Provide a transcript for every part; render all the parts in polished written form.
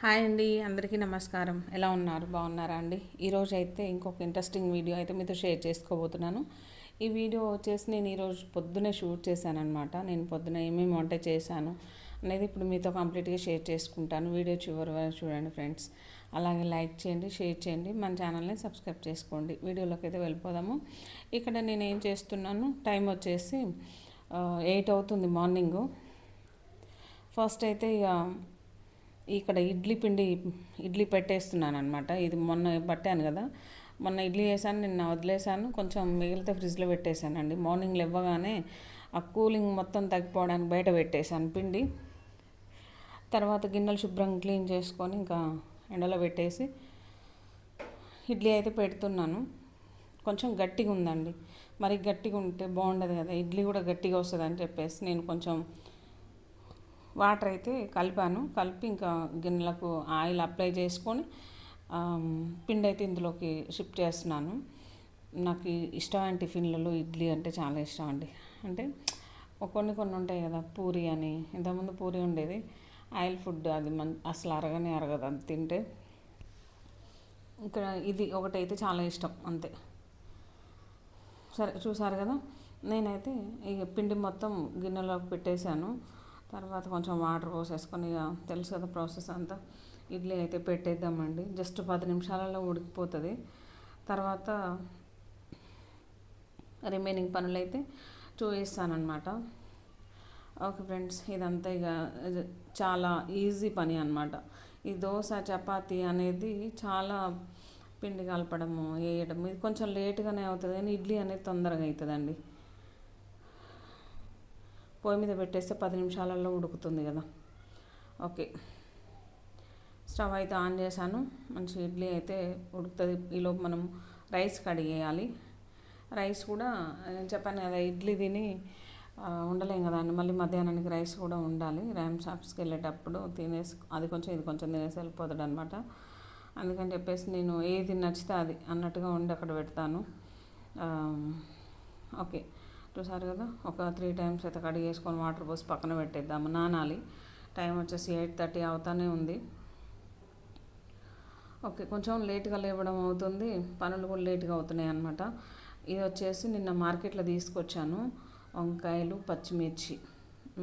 Hi అండి, అందరికీ నమస్కారం. ఎలా ఉన్నారు? బాగున్నారా అండి? ఈరోజు అయితే ఇంకొక ఇంట్రెస్టింగ్ వీడియో అయితే మీతో షేర్ చేసుకోబోతున్నాను. ఈ వీడియో వచ్చేసి నేను ఈరోజు పొద్దునే షూట్ చేశాను అనమాట. నేను పొద్దున ఏమేమి వంట చేశాను అనేది ఇప్పుడు మీతో కంప్లీట్గా షేర్ చేసుకుంటాను. వీడియో చివరి వరకు చూడండి ఫ్రెండ్స్. అలాగే లైక్ చేయండి, షేర్ చేయండి, మన ఛానల్ని సబ్స్క్రైబ్ చేసుకోండి. వీడియోలోకి అయితే వెళ్ళిపోదాము. ఇక్కడ నేను ఏం చేస్తున్నాను, టైం వచ్చేసి 8 అవుతుంది మార్నింగు. ఫస్ట్ అయితే ఇక్కడ ఇడ్లీ పెట్టేస్తున్నాను అనమాట. ఇది మొన్న పట్టాను కదా, మొన్న ఇడ్లీ వేసాను, నిన్న వదిలేసాను, కొంచెం మిగిలితే ఫ్రిడ్జ్లో పెట్టేశానండి. మార్నింగ్ లేవగానే ఆ కూలింగ్ మొత్తం తగ్గిపోవడానికి బయట పెట్టేశాను పిండి. తర్వాత గిన్నెలు శుభ్రంగా క్లీన్ చేసుకొని ఇంకా ఎండలో పెట్టేసి ఇడ్లీ అయితే పెడుతున్నాను. కొంచెం గట్టిగా ఉందండి, మరి గట్టిగా ఉంటే బాగుండదు కదా, ఇడ్లీ కూడా గట్టిగా వస్తుంది అని చెప్పేసి నేను కొంచెం వాటర్ అయితే కలిపి ఇంకా గిన్నెలకు ఆయిల్ అప్లై చేసుకొని పిండి అయితే ఇందులోకి షిఫ్ట్ చేస్తున్నాను. నాకు ఇష్టమైన టిఫిన్లలో ఇడ్లీ అంటే చాలా ఇష్టం అండి. అంటే కొన్ని ఉంటాయి కదా, పూరి అని. ఇంతకుముందు పూరి ఉండేది, ఆయిల్ ఫుడ్, అది అసలు అరగదు అది తింటే. ఇక్కడ ఇది ఒకటైతే చాలా ఇష్టం అంతే. సరే, చూసారు కదా, నేనైతే ఇక పిండి మొత్తం గిన్నెలోకి పెట్టేశాను. తర్వాత కొంచెం వాటర్ పోసేసుకొని, ఇక తెలుసు కదా ప్రాసెస్ అంతా. ఇడ్లీ అయితే పెట్టేద్దామండి. జస్ట్ 10 నిమిషాలలో ఉడికిపోతుంది. తర్వాత రిమైనింగ్ పనులైతే చూపిస్తానమాట. ఓకే ఫ్రెండ్స్, ఇదంతా ఇక చాలా ఈజీ పని అనమాట. ఈ దోశ చపాతీ అనేది చాలా పిండి కలపడము, వేయడము, ఇది కొంచెం లేట్గానే అవుతుంది, కానీ ఇడ్లీ అనేది తొందరగా అవుతుందండి. పొయ్యి మీద పెట్టేస్తే 10 నిమిషాలలో ఉడుకుతుంది కదా. ఓకే, స్టవ్ అయితే ఆన్ చేశాను. మంచి ఇడ్లీ అయితే ఉడుకుతుంది. ఈలోపు మనం రైస్ కడిగేయాలి. రైస్ కూడా నేను చెప్పాను కదా, ఇడ్లీ తిని ఉండలేం కదా అండి, మళ్ళీ మధ్యాహ్నానికి రైస్ కూడా ఉండాలి. ర్యామ్ షాప్స్కి వెళ్ళేటప్పుడు తినేసి అది కొంచెం ఇది కొంచెం తినేసి వెళ్ళిపోతాడు అనమాట. అందుకని చెప్పేసి నేను ఏది నచ్చితే అది అన్నట్టుగా ఉండి అక్కడ పెడతాను. ఓకే, చూసారు కదా, ఒక 3 టైమ్స్ అయితే కడిగేసుకొని వాటర్ పోసి పక్కన పెట్టేద్దాము, నానాలి. టైం వచ్చేసి 8:30 అవుతానే ఉంది. ఓకే, కొంచెం లేట్గా లేవడం అవుతుంది, పనులు కూడా లేట్గా అవుతున్నాయి అన్నమాట. ఇది వచ్చేసి నిన్న మార్కెట్లో తీసుకొచ్చాను. వంకాయలు, పచ్చిమిర్చి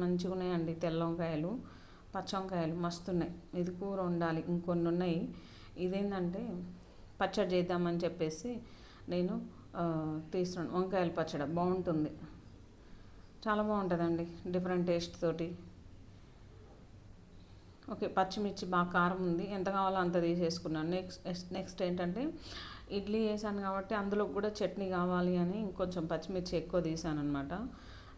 మంచిగా ఉన్నాయండి. తెల్ల వంకాయలు, పచ్చ వంకాయలు మస్తున్నాయి. ఇది కూర ఉండాలి, ఇంకొన్ని ఉన్నాయి. ఇదేంటంటే పచ్చడి చేద్దామని చెప్పేసి నేను తీస్తున్నాను. వంకాయల పచ్చడి బాగుంటుంది, చాలా బాగుంటుందండి, డిఫరెంట్ టేస్ట్ తోటి. ఓకే, పచ్చిమిర్చి బాగా కారం ఉంది, ఎంత కావాలో అంత తీసేసుకున్నాను. నెక్స్ట్ ఏంటంటే ఇడ్లీ వేసాను కాబట్టి అందులో కూడా చట్నీ కావాలి అని ఇంకొంచెం పచ్చిమిర్చి ఎక్కువ తీసాను అనమాట.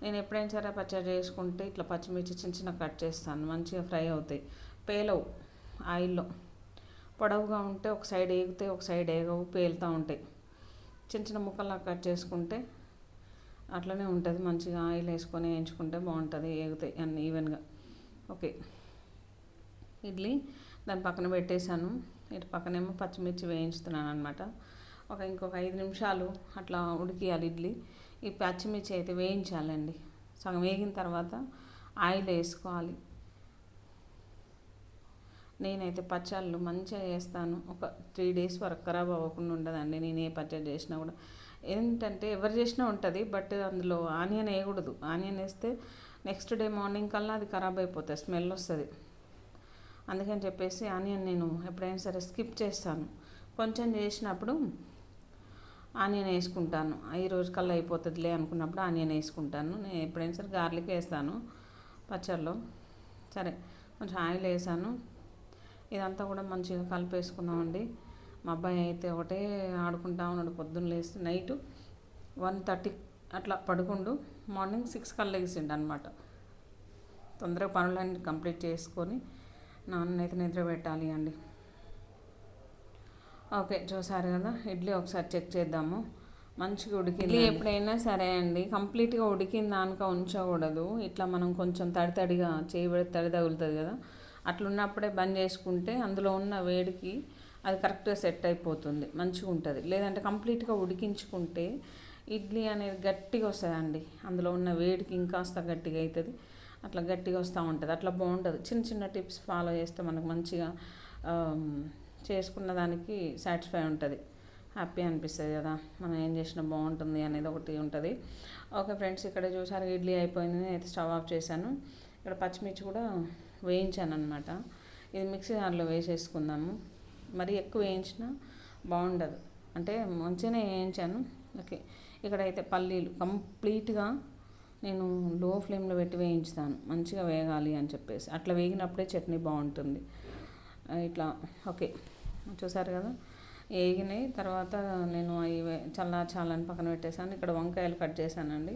నేను ఎప్పుడైనా సరే పచ్చడి చేసుకుంటే ఇట్లా పచ్చిమిర్చి చిన్న చిన్న కట్ చేస్తాను, మంచిగా ఫ్రై అవుతాయి, పేలవు ఆయిల్లో. పొడవుగా ఉంటే ఒక సైడ్ ఏగితే ఒక సైడ్ ఏగవు, పేలుతూ ఉంటాయి. చిన్న చిన్న ముక్కల్లా కట్ చేసుకుంటే అట్లనే ఉంటుంది, మంచిగా ఆయిల్ వేసుకొని వేయించుకుంటే బాగుంటుంది, ఏగుతాయి అన్నీ ఈవెన్గా. ఓకే, ఇడ్లీ దాని పక్కన పెట్టేశాను. ఇటు పక్కనేమో పచ్చిమిర్చి వేయించుతున్నాను అనమాట. ఇంకొక 5 నిమిషాలు అట్లా ఉడికియాలి ఇడ్లీ. ఈ పచ్చిమిర్చి అయితే వేయించాలండి. సగం వేగిన తర్వాత ఆయిల్ వేసుకోవాలి. నేనైతే పచ్చళ్ళు మంచిగా చేస్తాను. ఒక 3 డేస్ వరకు ఖరాబ్ అవ్వకుండా ఉండదండి నేను ఏ పచ్చడి చేసినా కూడా. ఏంటంటే ఎవరు చేసినా ఉంటుంది, బట్ అందులో ఆనియన్ వేయకూడదు. ఆనియన్ వేస్తే నెక్స్ట్ డే మార్నింగ్ కల్లా అది ఖరాబ్ అయిపోతుంది, స్మెల్ వస్తుంది. అందుకని చెప్పేసి ఆనియన్ నేను ఎప్పుడైనా సరే స్కిప్ చేస్తాను. కొంచెం చేసినప్పుడు ఆనియన్ వేసుకుంటాను, ఈ రోజు కల్లా అయిపోతుందిలే అనుకున్నప్పుడు ఆనియన్ వేసుకుంటాను. నేను ఎప్పుడైనా సరే గార్లిక్ వేస్తాను పచ్చళ్ళలో. సరే, కొంచెం ఆయిల్ వేసాను. ఇదంతా కూడా మంచిగా కలిపేసుకుందామండి. మా అబ్బాయి అయితే ఒకటే ఆడుకుంటా ఉన్నాడు, పొద్దున్న లేసి నైట్ 1:30 అట్లా పడుకుండు, మార్నింగ్ 6 కల్లా లేచిండు అనమాట. తొందరగా పనులన్నీ కంప్లీట్ చేసుకొని నాన్నైతే నిద్ర పెట్టాలి అండి. ఓకే, చూసారు కదా, ఇడ్లీ ఒకసారి చెక్ చేద్దాము. మంచిగా ఉడికింది. ఇడ్లీ ఎప్పుడైనా సరే అండి, కంప్లీట్గా ఉడికిన దానిక ఉంచకూడదు. ఇట్లా మనం కొంచెం తడిగా చేయబడి తడి తగులుతుంది కదా, అట్లున్నప్పుడే బంద్ చేసుకుంటే అందులో ఉన్న వేడికి అది కరెక్ట్గా సెట్ అయిపోతుంది, మంచిగా ఉంటుంది. లేదంటే కంప్లీట్గా ఉడికించుకుంటే ఇడ్లీ అనేది గట్టిగా వస్తుందండి, అందులో ఉన్న వేడికి ఇంకాస్త గట్టిగా అవుతుంది. అట్లా గట్టిగా వస్తూ ఉంటుంది, అట్లా బాగుంటుంది. చిన్న చిన్న టిప్స్ ఫాలో చేస్తే మనకు మంచిగా చేసుకున్న దానికి సాటిస్ఫై ఉంటుంది, హ్యాపీ అనిపిస్తుంది కదా, మనం ఏం చేసినా బాగుంటుంది అనేది ఒకటి ఉంటుంది. ఓకే ఫ్రెండ్స్, ఇక్కడ చూసారు ఇడ్లీ అయిపోయింది, అయితే స్టవ్ ఆఫ్ చేశాను. ఇక్కడ పచ్చిమిర్చి కూడా వేయించాను అనమాట. ఇది మిక్సీ జార్లో వేసేసుకుందాము. మరీ ఎక్కువ వేయించినా బాగుండదు, అంటే మంచిగానే వేయించాను. ఓకే, ఇక్కడైతే పల్లీలు కంప్లీట్గా నేను లో ఫ్లేమ్లో పెట్టి వేయించుతాను, మంచిగా వేగాలి అని చెప్పేసి. అట్లా వేగినప్పుడే చట్నీ బాగుంటుంది. ఇట్లా ఓకే, చూసారు కదా వేగినాయి. తర్వాత నేను అవి చల్లార్చాలని పక్కన పెట్టేశాను. ఇక్కడ వంకాయలు కట్ చేశానండి.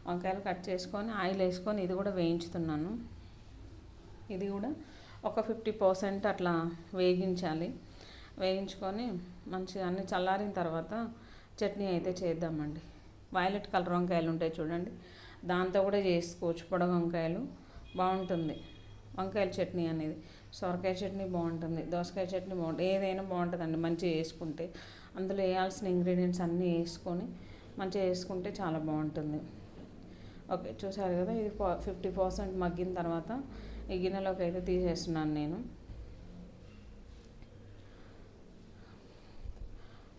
వంకాయలు కట్ చేసుకొని ఆయిల్ వేసుకొని ఇది కూడా వేయించుతున్నాను. ఇది కూడా ఒక 50% అట్లా వేగించాలి. వేయించుకొని మంచిగా అన్నీ చల్లారిన తర్వాత చట్నీ అయితే చేద్దామండి. వైలెట్ కలర్ వంకాయలు ఉంటాయి చూడండి, దాంతో కూడా చేసుకోవచ్చు. పొడవు వంకాయలు బాగుంటుంది వంకాయల చట్నీ అనేది. సొరకాయ చట్నీ బాగుంటుంది, దోసకాయ చట్నీ బాగుంటుంది, ఏదైనా బాగుంటుందండి మంచిగా వేసుకుంటే. అందులో వేయాల్సిన ఇంగ్రీడియంట్స్ అన్నీ వేసుకొని మంచిగా వేసుకుంటే చాలా బాగుంటుంది. ఓకే, చూసారు కదా ఇది 50% మగ్గిన తర్వాత ఈ గిన్నెలోకి అయితే తీసేస్తున్నాను నేను.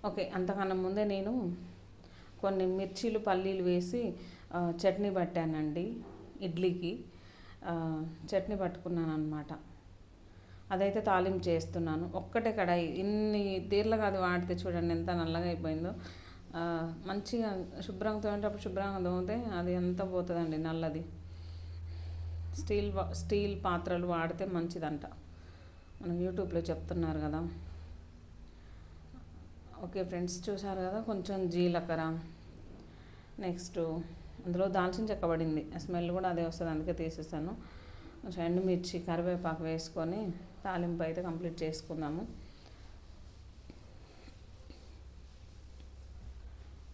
ఓకే, అంతకన్నా ముందే నేను కొన్ని మిర్చీలు పల్లీలు వేసి చట్నీ పట్టానండి. ఇడ్లీకి చట్నీ పట్టుకున్నాను అనమాట. అదైతే తాలింపు చేస్తున్నాను. ఒక్కటే కడాయి, ఇన్ని తీర్లు కాదు వాడితే చూడండి ఎంత నల్లగా అయిపోయిందో. మంచిగా శుభ్రంగా తోమేటప్పుడు శుభ్రంగా తోమితే అది ఎంత పోతుందండి నల్లది. స్టీల్ పాత్రలు వాడితే మంచిదంట, మనం యూట్యూబ్లో చెప్తున్నారు కదా. ఓకే ఫ్రెండ్స్, చూసారు కదా కొంచెం జీలకర్ర, నెక్స్ట్ అందులో దాల్చిన చెక్క పడింది, స్మెల్ కూడా అదే వస్తుంది, అందుకే తీసేసాను. కొంచెం ఎండుమిర్చి, కరివేపాకు వేసుకొని తాలింపు అయితే కంప్లీట్ చేసుకుందాము.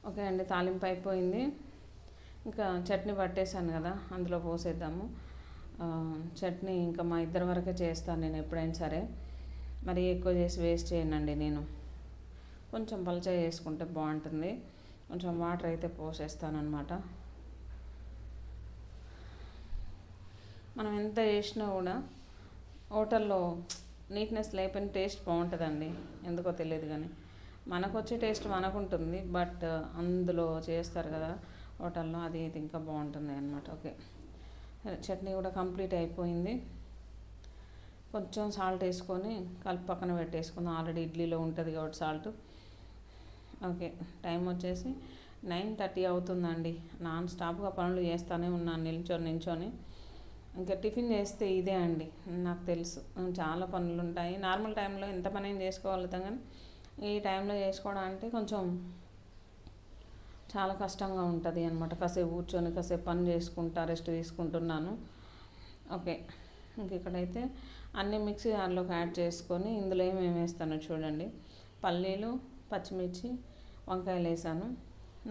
ఓకే అండి, తాలింపు అయిపోయింది. ఇంకా చట్నీ పట్టేశాను కదా, అందులో పోసేద్దాము. చట్నీ ఇంకా మా ఇద్దరి వరకే చేస్తాను నేను ఎప్పుడైనా సరే, మరి ఎక్కువ చేసి వేస్ట్ చేయనండి నేను. కొంచెం పలచగా చేసుకుంటే బాగుంటుంది. కొంచెం వాటర్ అయితే పోసేస్తాను అనమాట. మనం ఎంత చేసినా కూడా హోటల్లో నీట్నెస్ లేకపోయిన టేస్ట్ బాగుంటుందండి, ఎందుకో తెలియదు కానీ మనకు వచ్చే టేస్ట్ మనకు ఉంటుంది. బట్ అందులో చేస్తారు కదా హోటల్లో, అది ఇది ఇంకా బాగుంటుంది అనమాట. ఓకే, చట్నీ కూడా కంప్లీట్ అయిపోయింది. కొంచెం సాల్ట్ వేసుకొని కలిపి పక్కన పెట్టేసుకుందాం, ఆల్రెడీ ఇడ్లీలో ఉంటుంది కాబట్టి సాల్ట్. ఓకే, టైం వచ్చేసి 9:30 అవుతుందండి. నాన్ స్టాప్గా పనులు చేస్తూనే ఉన్నాను, నిల్చొని. ఇంకా టిఫిన్ చేస్తే ఇదే అండి, నాకు తెలుసు చాలా పనులు ఉంటాయి. నార్మల్ టైంలో ఎంత పని అయినా చేసుకోగలుగుతాం, కానీ ఈ టైంలో చేసుకోవడం అంటే కొంచెం చాలా కష్టంగా ఉంటుంది అనమాట. కాసేపు కూర్చొని కాసేపు పని చేసుకుంటా రెస్ట్ తీసుకుంటున్నాను. ఓకే, ఇంక ఇక్కడైతే అన్ని మిక్సీ జార్లోకి యాడ్ చేసుకొని ఇందులో ఏమేమి వేస్తానో చూడండి. పల్లీలు, పచ్చిమిర్చి, వంకాయలు వేసాను.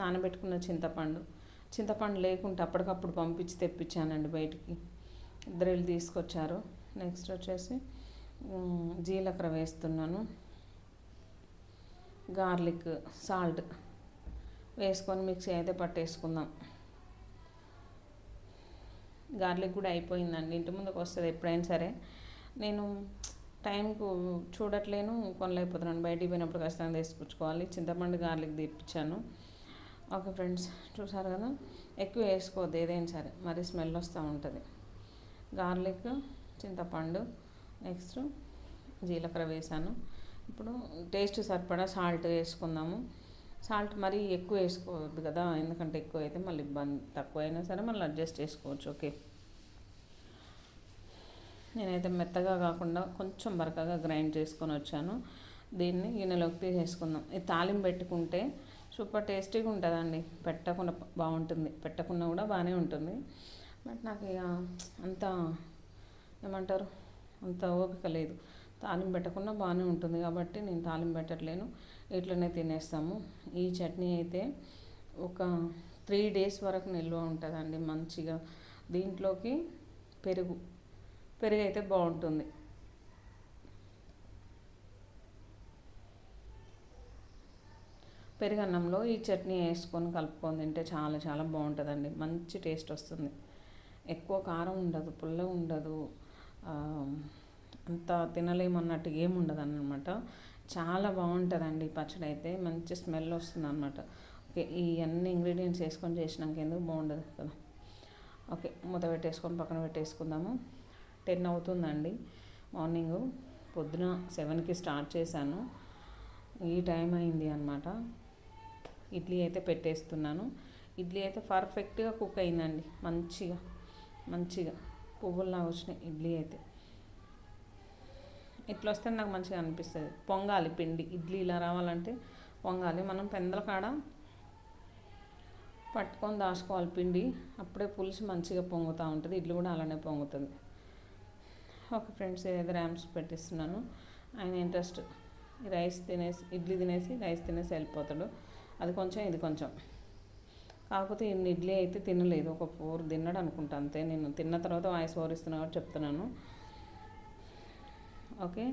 నానబెట్టుకున్న చింతపండు లేకుంటే అప్పటికప్పుడు పంపించి తెప్పించానండి బయటికి, ఇద్దరు తీసుకొచ్చారు. నెక్స్ట్ వచ్చేసి జీలకర్ర వేస్తున్నాను, గార్లిక్, సాల్ట్ వేసుకొని మిక్సీ అయితే పట్టేసుకుందాం. గార్లిక్ కూడా అయిపోయిందండి, ఇంటి ముందుకు వస్తుంది ఎప్పుడైనా సరే. నేను టైంకు చూడట్లేను, కొనలేకపోతున్నాను. బయటికి పోయినప్పుడు ఖచ్చితంగా తీసుకొచ్చుకోవాలి. చింతపండు, గార్లిక్ తెప్పించాను. ఓకే ఫ్రెండ్స్, చూసారు కదా, ఎక్కువ వేసుకోవద్దు ఏదైనా సరే, మరి స్మెల్ వస్తూ ఉంటుంది. గార్లిక్, చింతపండు, నెక్స్ట్ జీలకర్ర వేసాను. ఇప్పుడు టేస్ట్ సరిపడా సాల్ట్ వేసుకుందాము. సాల్ట్ మరీ ఎక్కువ వేసుకోవద్దు కదా, ఎందుకంటే ఎక్కువ అయితే మళ్ళీ ఇబ్బంది, తక్కువ అయినా సరే మళ్ళీ అడ్జస్ట్ చేసుకోవచ్చు. ఓకే, నేనైతే మెత్తగా కాకుండా కొంచెం బరకగా గ్రైండ్ చేసుకొని వచ్చాను. దీన్ని గిన్నెలోకి తీసేసుకుందాం. ఇది తాలింపు పెట్టుకుంటే సూపర్ టేస్టీగా ఉంటుందండి, పెట్టకుండా బాగుంటుంది, పెట్టకుండా కూడా బాగానే ఉంటుంది. బట్ నాకు ఇక అంత ఏమంటారు, అంత ఓపిక లేదు. తాలింపు పెట్టకుండా బాగానే ఉంటుంది కాబట్టి నేను తాలింపు పెట్టట్లేను, ఇట్లనే తినేస్తాము. ఈ చట్నీ అయితే ఒక 3 days వరకు నిల్వ ఉంటుందండి మంచిగా. దీంట్లోకి పెరుగు అయితే బాగుంటుంది. పెరుగన్నంలో ఈ చట్నీ వేసుకొని కలుపుకొని తింటే చాలా చాలా బాగుంటుందండి, మంచి టేస్ట్ వస్తుంది. ఎక్కువ కారం ఉండదు, పుల్ల ఉండదు, అంత తినలేమన్నట్టు ఏముండదు అన్నమాట. చాలా బాగుంటుందండి ఈ పచ్చడి అయితే, మంచి స్మెల్ వస్తుంది అనమాట. ఓకే, ఈ అన్ని ఇంగ్రీడియంట్స్ వేసుకొని చేసినాక ఎందుకు బాగుండదు కదా. ఓకే, మూత పెట్టేసుకొని పక్కన పెట్టేసుకుందాము. 10 అవుతుందండి మార్నింగు. పొద్దున 7కి స్టార్ట్ చేశాను, ఈ టైం అయింది అనమాట. ఇడ్లీ అయితే పెట్టేస్తున్నాను. ఇడ్లీ అయితే పర్ఫెక్ట్గా కుక్ అయిందండి, మంచిగా మంచిగా పువ్వుల్లా వచ్చినాయి ఇడ్లీ అయితే. ఇట్లా వస్తే నాకు మంచిగా అనిపిస్తుంది. పొంగాలి పిండి, ఇడ్లీ ఇలా రావాలంటే పొంగాలి. మనం పెందల కాడ పట్టుకొని దాచుకోవాలి పిండి, అప్పుడే పులుసు మంచిగా పొంగుతూ ఉంటుంది. ఇడ్లీ కూడా అలానే పొంగుతుంది. ఓకే ఫ్రెండ్స్, ఏదైతే ర్యామ్స్ పెట్టిస్తున్నాను. ఆయన ఇంట్రెస్ట్ రైస్ తినేసి, ఇడ్లీ తినేసి రైస్ తినేసి వెళ్ళిపోతాడు. అది కొంచెం ఇది కొంచెం. కాకపోతే ఇన్ని ఇడ్లీ అయితే తినలేదు, ఒక 4 తిన్నాడు అనుకుంటా అంతే. నేను తిన్న తర్వాత వాయిస్ ఓవర్ ఇస్తున్నా కాబట్టి చెప్తున్నాను. ఓకే,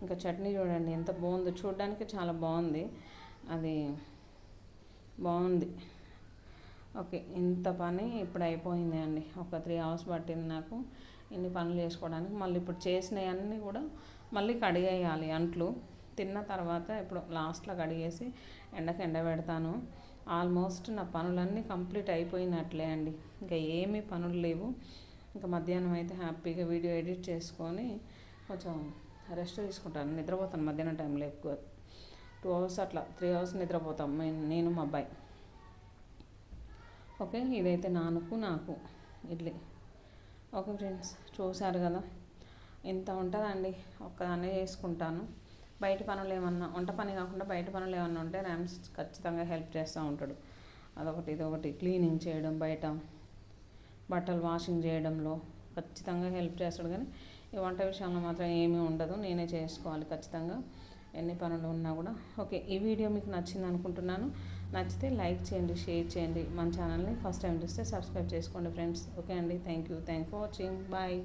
ఇంకా చట్నీ చూడండి ఎంత బాగుందో, చూడడానికి చాలా బాగుంది, అది బాగుంది. ఓకే, ఇంత పని ఇప్పుడు అయిపోయింది అండి. ఒక 3 అవర్స్ పట్టింది నాకు ఇన్ని పనులు చేసుకోవడానికి. మళ్ళీ ఇప్పుడు చేసినవన్నీ కూడా మళ్ళీ కడిగేయాలి అంట్లు. తిన్న తర్వాత ఇప్పుడు లాస్ట్లో కడిగేసి ఎండబెడతాను. ఆల్మోస్ట్ నా పనులన్నీ కంప్లీట్ అయిపోయినట్లే అండి, ఇంకా ఏమీ పనులు లేవు. ఇంకా మధ్యాహ్నం అయితే హ్యాపీగా వీడియో ఎడిట్ చేసుకొని కొంచెం రెస్ట్ తీసుకుంటాను, నిద్రపోతాను మధ్యాహ్నం టైంలో. ఎక్కువ 2 అవర్స్ అట్లా 3 అవర్స్ నిద్రపోతాం నేను మా అబ్బాయి. ఓకే, ఇదైతే నాకు ఇడ్లీ. ఓకే ఫ్రెండ్స్, చూసారు కదా ఎంత ఉంటుందండి, ఒక్కదాన్నే చేసుకుంటాను. బయట పనులు ఏమన్నా, వంట పని కాకుండా బయట పనులు ఏమన్నా ఉంటే ర్యామ్స్ ఖచ్చితంగా హెల్ప్ చేస్తూ ఉంటాడు. అదొకటి ఇదొకటి క్లీనింగ్ చేయడం, బయట బట్టలు వాషింగ్ చేయడంలో ఖచ్చితంగా హెల్ప్ చేస్తాడు. కానీ ఈ వంట విషయంలో మాత్రం ఏమీ ఉండదు, నేనే చేసుకోవాలి ఖచ్చితంగా ఎన్ని పనులు ఉన్నా కూడా. ఓకే, ఈ వీడియో మీకు నచ్చింది అనుకుంటున్నాను. నచ్చితే లైక్ చేయండి, షేర్ చేయండి. మన ఛానల్ని ఫస్ట్ టైం చూస్తే సబ్స్క్రైబ్ చేసుకోండి ఫ్రెండ్స్. ఓకే అండి, thank you for watching. Bye.